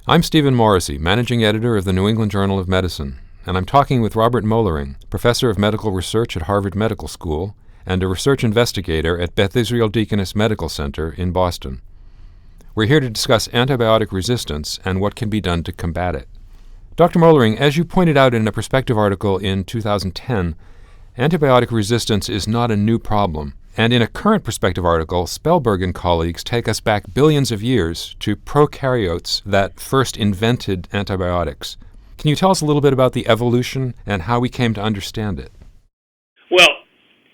I'm Stephen Morrissey, Managing Editor of the New England Journal of Medicine, and I'm talking with Robert Moellering, Professor of Medical Research at Harvard Medical School and a research investigator at Beth Israel Deaconess Medical Center in Boston. We're here to discuss antibiotic resistance and what can be done to combat it. Dr. Moellering, as you pointed out in a Perspective article in 2010, antibiotic resistance is not a new problem. And in a current Perspective article, Spellberg and colleagues take us back billions of years to prokaryotes that first invented antibiotics. Can you tell us a little bit about the evolution and how we came to understand it? Well,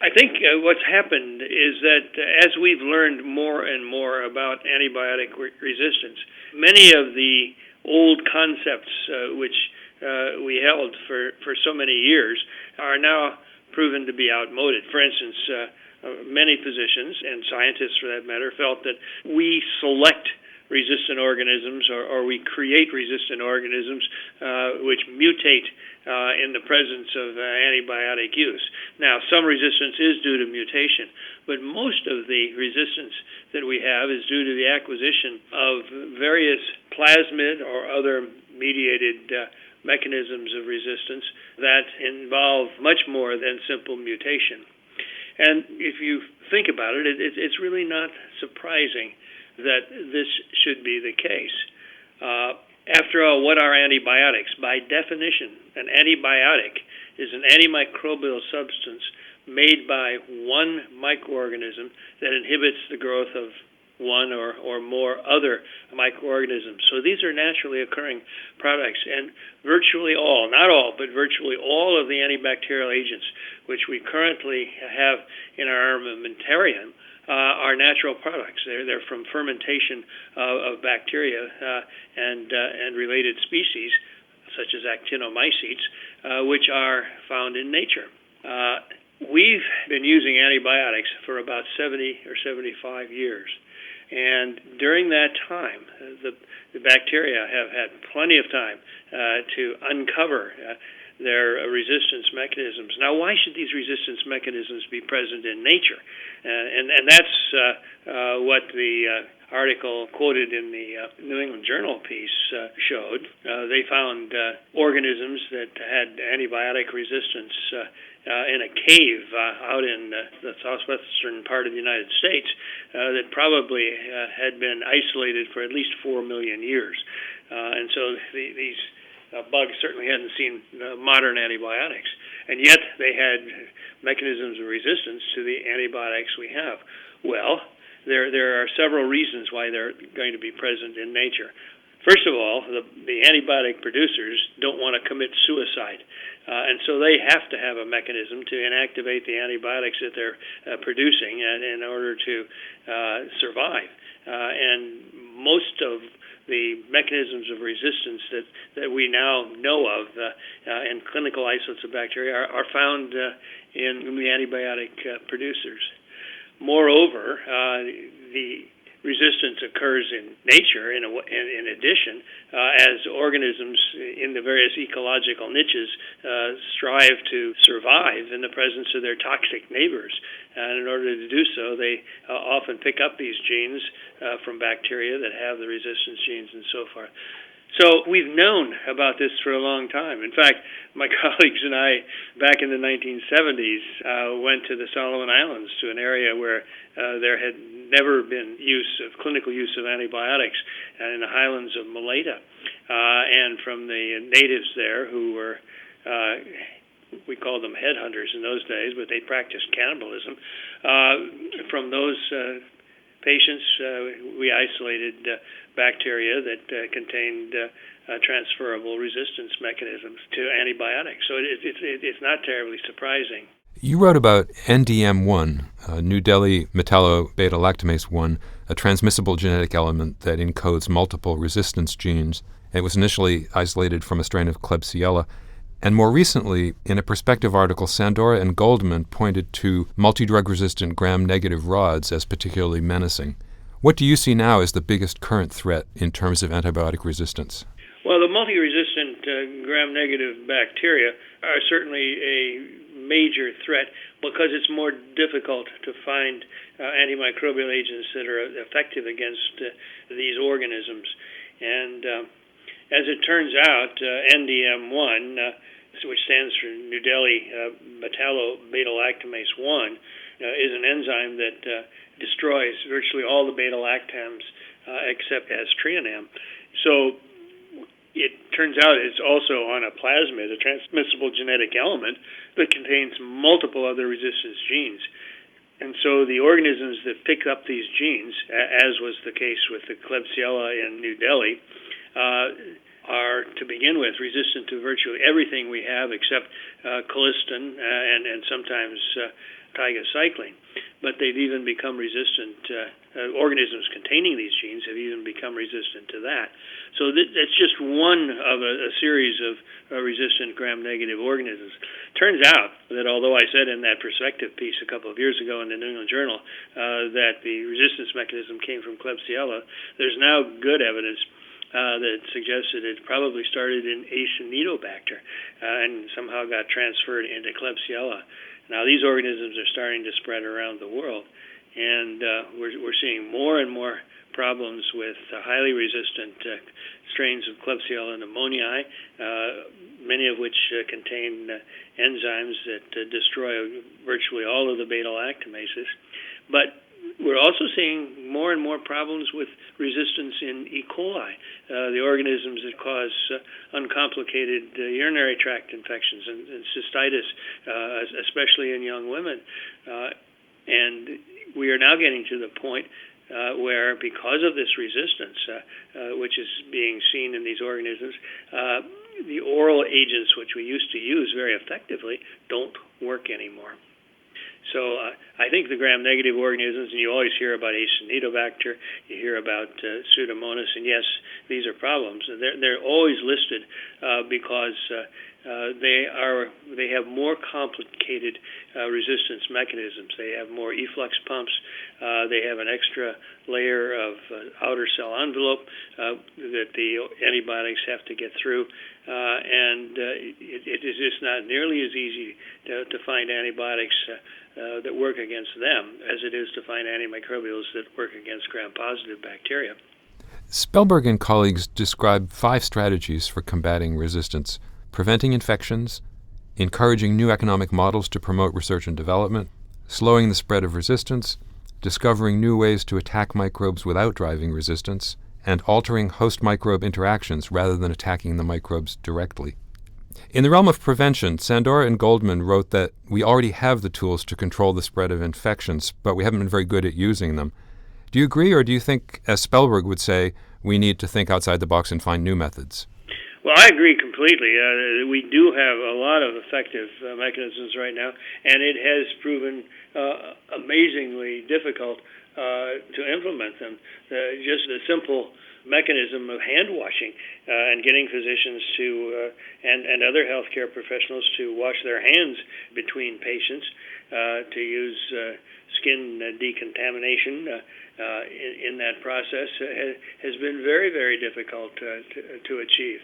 I think what's happened is that as we've learned more and more about antibiotic resistance, many of the old concepts which we held for so many years are now proven to be outmoded. For instance, many physicians, and scientists for that matter, felt that we select resistant organisms or we create resistant organisms which mutate in the presence of antibiotic use. Now, some resistance is due to mutation, but most of the resistance that we have is due to the acquisition of various plasmid or other mediated mechanisms of resistance that involve much more than simple mutation. And if you think about it, it's really not surprising that this should be the case. After all, what are antibiotics? By definition, an antibiotic is an antimicrobial substance made by one microorganism that inhibits the growth of one or more other microorganisms. So these are naturally occurring products, and virtually all, not all, but virtually all of the antibacterial agents which we currently have in our armamentarium are natural products. They're from fermentation of bacteria and related species, such as actinomycetes, which are found in nature. We've been using antibiotics for about 70 or 75 years. And during that time, the bacteria have had plenty of time to uncover their resistance mechanisms. Now, why should these resistance mechanisms be present in nature? And that's what the article quoted in the New England Journal piece showed. They found organisms that had antibiotic resistance in a cave out in the southwestern part of the United States that probably had been isolated for at least 4 million years. And so these bugs certainly hadn't seen modern antibiotics, and yet they had mechanisms of resistance to the antibiotics we have. Well, there are several reasons why they're going to be present in nature. First of all, the antibiotic producers don't want to commit suicide, and so they have to have a mechanism to inactivate the antibiotics that they're producing in order to survive. And most of the mechanisms of resistance that we now know of in clinical isolates of bacteria are found in the antibiotic producers. Moreover, the resistance occurs in nature in addition as organisms in the various ecological niches strive to survive in the presence of their toxic neighbors. And in order to do so, they often pick up these genes from bacteria that have the resistance genes and so forth. So we've known about this for a long time. In fact, my colleagues and I, back in the 1970s, went to the Solomon Islands, to an area where there had never been clinical use of antibiotics, in the highlands of Maleta. And from the natives there who were, we called them headhunters in those days, but they practiced cannibalism. From those patients, we isolated bacteria that contained transferable resistance mechanisms to antibiotics. So it's not terribly surprising. You wrote about NDM1, New Delhi metallo-beta-lactamase 1, a transmissible genetic element that encodes multiple resistance genes. It was initially isolated from a strain of Klebsiella. And more recently, in a Perspective article, Sandora and Goldman pointed to multi-drug-resistant gram-negative rods as particularly menacing. What do you see now as the biggest current threat in terms of antibiotic resistance? Well, the multi-resistant gram-negative bacteria are certainly a major threat because it's more difficult to find antimicrobial agents that are effective against these organisms. And As it turns out, NDM1, which stands for New Delhi metallo-beta-lactamase 1, is an enzyme that destroys virtually all the beta-lactams except aztreonam. So it turns out it's also on a plasmid, a transmissible genetic element that contains multiple other resistance genes. And so the organisms that pick up these genes, as was the case with the Klebsiella in New Delhi, are, to begin with, resistant to virtually everything we have except colistin and sometimes tigacycline. But they've even become resistant, organisms containing these genes have even become resistant to that. So that's just one of a series of resistant gram-negative organisms. Turns out that although I said in that perspective piece a couple of years ago in the New England Journal that the resistance mechanism came from Klebsiella, there's now good evidence that suggests that it probably started in Acinetobacter and somehow got transferred into Klebsiella. Now, these organisms are starting to spread around the world, and we're seeing more and more problems with highly resistant strains of Klebsiella pneumoniae, many of which contain enzymes that destroy virtually all of the beta-lactamases. But we're also seeing more and more problems with resistance in E. coli, the organisms that cause uncomplicated urinary tract infections and cystitis, especially in young women. And we are now getting to the point where, because of this resistance, which is being seen in these organisms, the oral agents which we used to use very effectively don't work anymore. So I think the gram-negative organisms, and you always hear about Acinetobacter, you hear about Pseudomonas, and yes, these are problems. They're always listed because they have more complicated resistance mechanisms. They have more efflux pumps. They have an extra layer of outer cell envelope that the antibiotics have to get through, and it is just not nearly as easy to find antibiotics that work against them as it is to find antimicrobials that work against gram-positive bacteria. Spellberg and colleagues describe 5 strategies for combating resistance: preventing infections, encouraging new economic models to promote research and development, slowing the spread of resistance, discovering new ways to attack microbes without driving resistance, and altering host microbe interactions rather than attacking the microbes directly. In the realm of prevention, Sandora and Goldman wrote that we already have the tools to control the spread of infections, but we haven't been very good at using them. Do you agree, or do you think, as Spellberg would say, we need to think outside the box and find new methods? Well, I agree completely. We do have a lot of effective mechanisms right now, and it has proven amazingly difficult to implement them. Just a simple mechanism of hand washing and getting physicians to and other healthcare professionals to wash their hands between patients, to use skin decontamination in that process has been very, very difficult to achieve.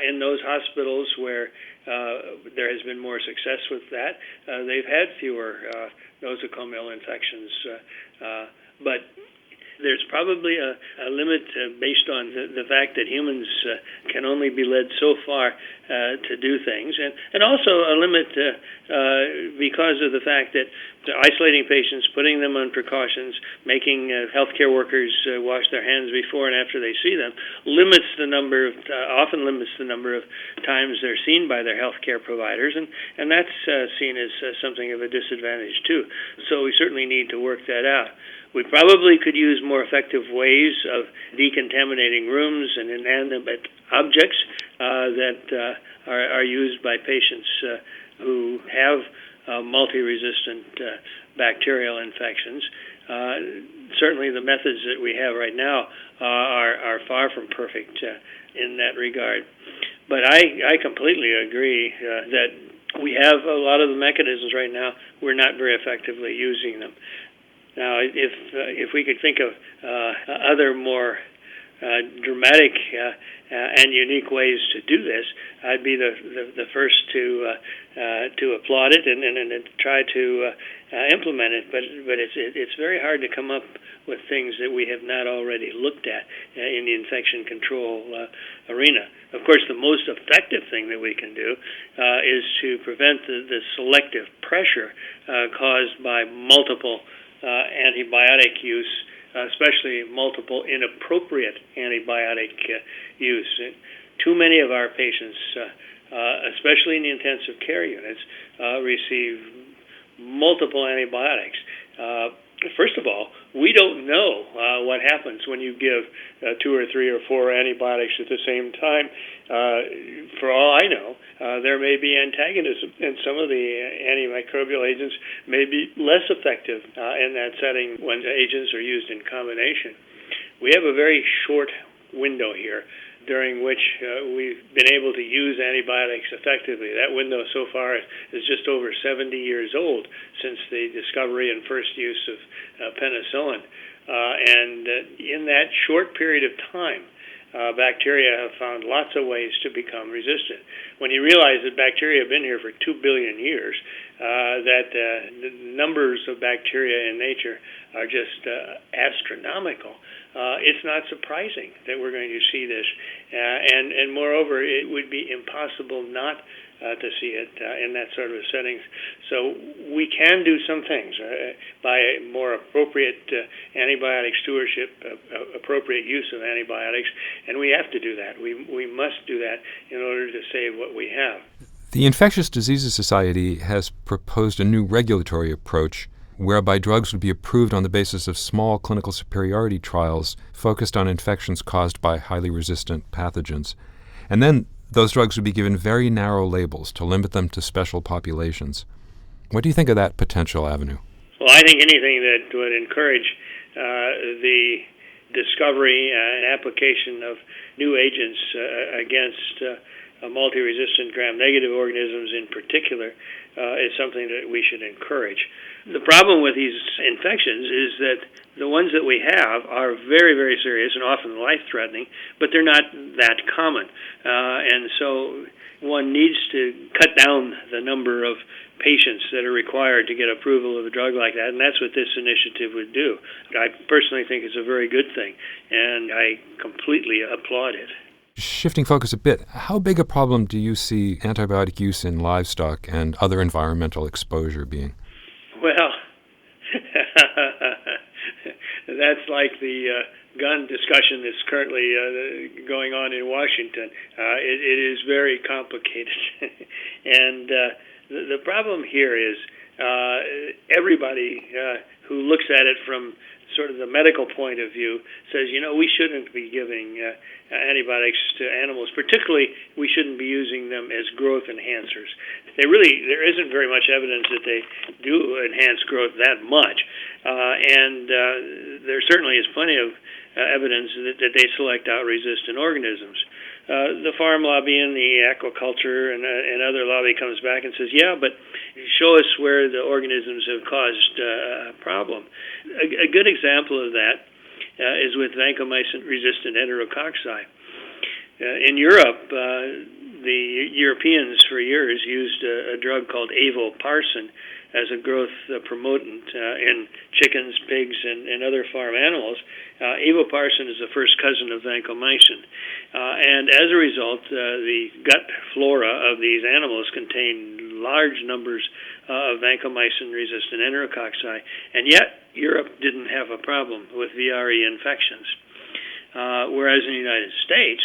In those hospitals where there has been more success with that, they've had fewer nosocomial infections, but there's probably a limit based on the fact that humans can only be led so far to do things, and also a limit because of the fact that isolating patients, putting them on precautions, making healthcare workers wash their hands before and after they see them, often limits the number of times they're seen by their healthcare providers, and that's seen as something of a disadvantage too. So we certainly need to work that out. We probably could use more effective ways of decontaminating rooms and inanimate objects that are used by patients who have multi-resistant bacterial infections. Certainly the methods that we have right now are far from perfect in that regard. But I completely agree that we have a lot of the mechanisms right now. We're not very effectively using them. Now, if we could think of other more dramatic and unique ways to do this, I'd be the first to applaud it and try to implement it. But it's very hard to come up with things that we have not already looked at in the infection control arena. Of course, the most effective thing that we can do is to prevent the selective pressure caused by multiple antibiotic use, especially multiple inappropriate antibiotic use. Too many of our patients, especially in the intensive care units, receive multiple antibiotics. First of all, we don't know what happens when you give 2 or 3 or 4 antibiotics at the same time. For all I know, there may be antagonism, and some of the antimicrobial agents may be less effective in that setting when agents are used in combination. We have a very short window here during which we've been able to use antibiotics effectively. That window so far is just over 70 years old since the discovery and first use of penicillin. And in that short period of time, bacteria have found lots of ways to become resistant. When you realize that bacteria have been here for 2 billion years, that the numbers of bacteria in nature are just astronomical, it's not surprising that we're going to see this. And moreover, it would be impossible not to see it in that sort of settings. So we can do some things by more appropriate antibiotic stewardship, appropriate use of antibiotics, and we have to do that. We must do that in order to save what we have. The Infectious Diseases Society has proposed a new regulatory approach whereby drugs would be approved on the basis of small clinical superiority trials focused on infections caused by highly resistant pathogens. And then those drugs would be given very narrow labels to limit them to special populations. What do you think of that potential avenue? Well, I think anything that would encourage the discovery and application of new agents against multi-resistant gram-negative organisms in particular is something that we should encourage. The problem with these infections is that the ones that we have are very, very serious and often life-threatening, but they're not that common. And so one needs to cut down the number of patients that are required to get approval of a drug like that, and that's what this initiative would do. I personally think it's a very good thing, and I completely applaud it. Shifting focus a bit, how big a problem do you see antibiotic use in livestock and other environmental exposure being? Well, that's like the gun discussion that's currently going on in Washington. It is very complicated. And the problem here is everybody who looks at it from sort of the medical point of view says, we shouldn't be giving antibiotics to animals. Particularly, we shouldn't be using them as growth enhancers. There isn't very much evidence that they do enhance growth that much. And there certainly is plenty of evidence that they select out resistant organisms. The farm lobby and the aquaculture and other lobby comes back and says, yeah, but show us where the organisms have caused a problem. A good example of that is with vancomycin-resistant enterococci. In Europe, the Europeans for years used a drug called avoparsin as a growth promotant in chickens, pigs, and other farm animals. Avoparsin is the first cousin of vancomycin. And as a result, the gut flora of these animals contain large numbers of vancomycin-resistant enterococci, and yet Europe didn't have a problem with VRE infections. Whereas in the United States,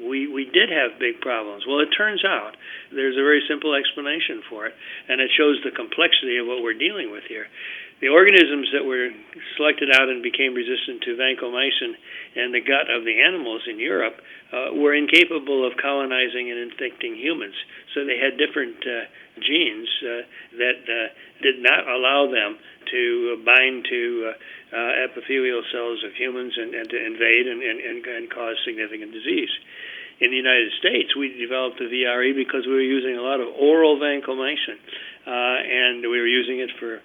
we did have big problems. Well, it turns out there's a very simple explanation for it, and it shows the complexity of what we're dealing with here. The organisms that were selected out and became resistant to vancomycin in the gut of the animals in Europe were incapable of colonizing and infecting humans. So they had different genes that did not allow them to bind to epithelial cells of humans and to invade and cause significant disease. In the United States, we developed the VRE because we were using a lot of oral vancomycin, and we were using it for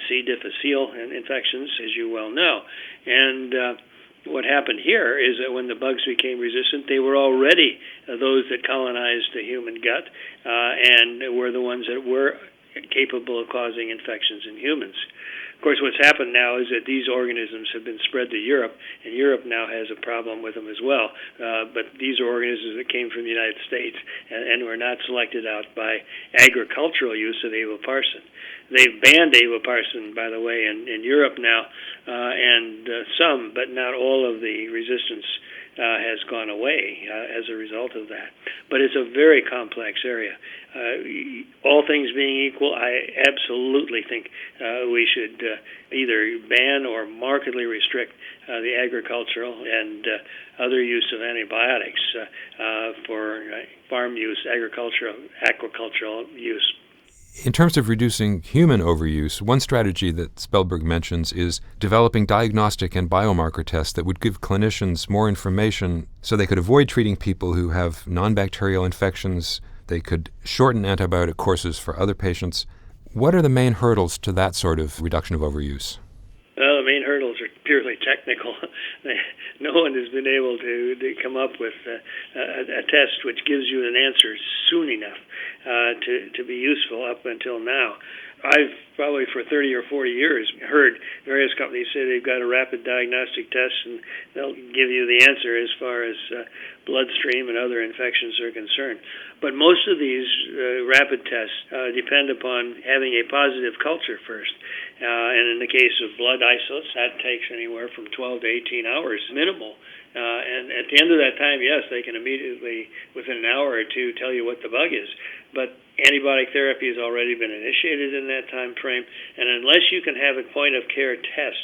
C. difficile infections, as you well know. And what happened here is that when the bugs became resistant, they were already those that colonized the human gut and were the ones that were capable of causing infections in humans. Of course, what's happened now is that these organisms have been spread to Europe, and Europe now has a problem with them as well. But these are organisms that came from the United States and were not selected out by agricultural use of avoparsin. They've banned avoparsin, by the way, in Europe now, and some, but not all of the resistance has gone away as a result of that. But it's a very complex area. All things being equal, I absolutely think we should either ban or markedly restrict the agricultural and other use of antibiotics for farm use, aquacultural use. In terms of reducing human overuse, one strategy that Spellberg mentions is developing diagnostic and biomarker tests that would give clinicians more information so they could avoid treating people who have non-bacterial infections. They could shorten antibiotic courses for other patients. What are the main hurdles to that sort of reduction of overuse? Well, the main hurdles are purely technical. No one has been able to come up with a test which gives you an answer soon enough to be useful up until now. I've probably for 30 or 40 years heard various companies say they've got a rapid diagnostic test and they'll give you the answer as far as bloodstream and other infections are concerned. But most of these rapid tests depend upon having a positive culture first. And in the case of blood isolates, that takes anywhere from 12 to 18 hours minimal. And at the end of that time, yes, they can immediately, within an hour or two, tell you what the bug is. But antibiotic therapy has already been initiated in that time frame, and unless you can have a point-of-care test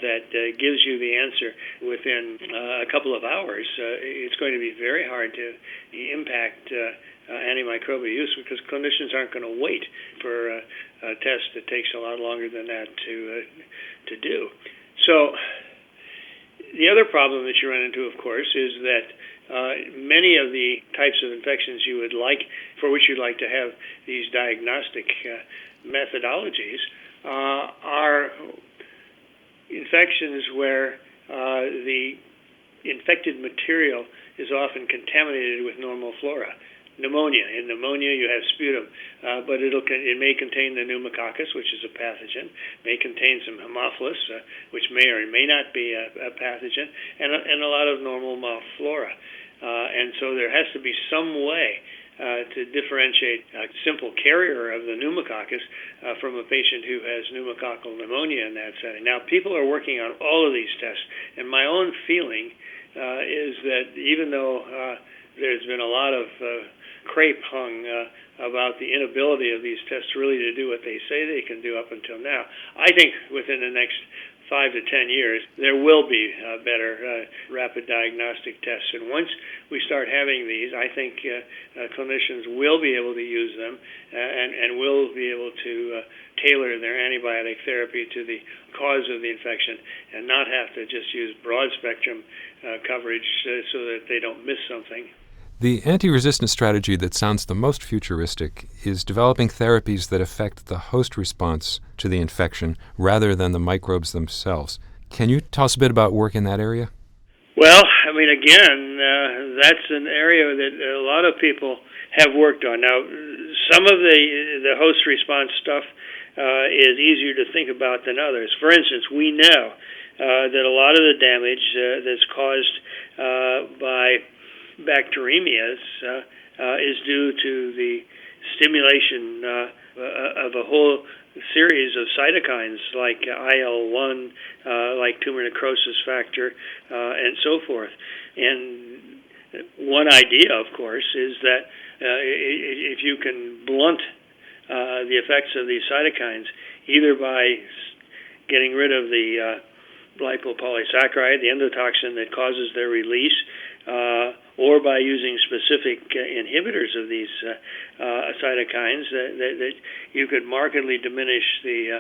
that gives you the answer within a couple of hours, it's going to be very hard to impact antimicrobial use because clinicians aren't going to wait for a test that takes a lot longer than that to do. So the other problem that you run into, of course, is that many of the types of infections you would like, for which you'd like to have these diagnostic methodologies, are infections where the infected material is often contaminated with normal flora. Pneumonia. In pneumonia, you have sputum, but it may contain the pneumococcus, which is a pathogen, may contain some Haemophilus, which may or may not be a pathogen, and a lot of normal mouth flora. And so there has to be some way to differentiate a simple carrier of the pneumococcus from a patient who has pneumococcal pneumonia in that setting. Now, people are working on all of these tests, and my own feeling is that even though there's been a lot of crepe hung about the inability of these tests really to do what they say they can do up until now, I think within the next 5 to 10 years, there will be better rapid diagnostic tests. And once we start having these, I think clinicians will be able to use them and will be able to tailor their antibiotic therapy to the cause of the infection and not have to just use broad-spectrum coverage so that they don't miss something. The anti-resistance strategy that sounds the most futuristic is developing therapies that affect the host response to the infection rather than the microbes themselves. Can you tell us a bit about work in that area? Well, I mean, again, that's an area that a lot of people have worked on. Now, some of the host response stuff is easier to think about than others. For instance, we know that a lot of the damage that's caused by bacteremias is due to the stimulation of a whole series of cytokines like IL-1, like tumor necrosis factor, and so forth. And one idea, of course, is that if you can blunt the effects of these cytokines, either by getting rid of the lipopolysaccharide, the endotoxin that causes their release, or by using specific inhibitors of these cytokines, that you could markedly diminish the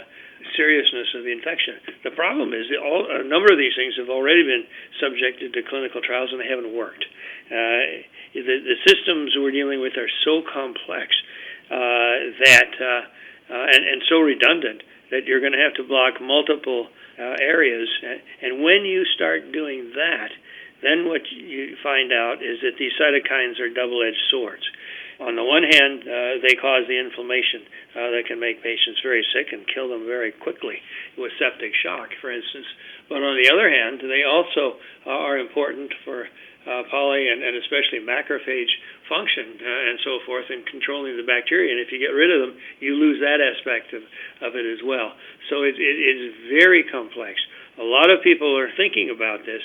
seriousness of the infection. The problem is a number of these things have already been subjected to clinical trials and they haven't worked. The systems we're dealing with are so complex that and so redundant that you're going to have to block multiple areas. And when you start doing that, then what you find out is that these cytokines are double-edged swords. On the one hand, they cause the inflammation that can make patients very sick and kill them very quickly with septic shock, for instance. But on the other hand, they also are important for poly and especially macrophage function and so forth in controlling the bacteria. And if you get rid of them, you lose that aspect of it as well. So it is very complex. A lot of people are thinking about this,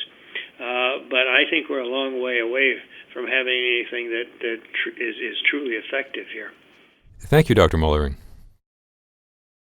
but I think we're a long way away from having anything that is truly effective here. Thank you, Dr. Moellering.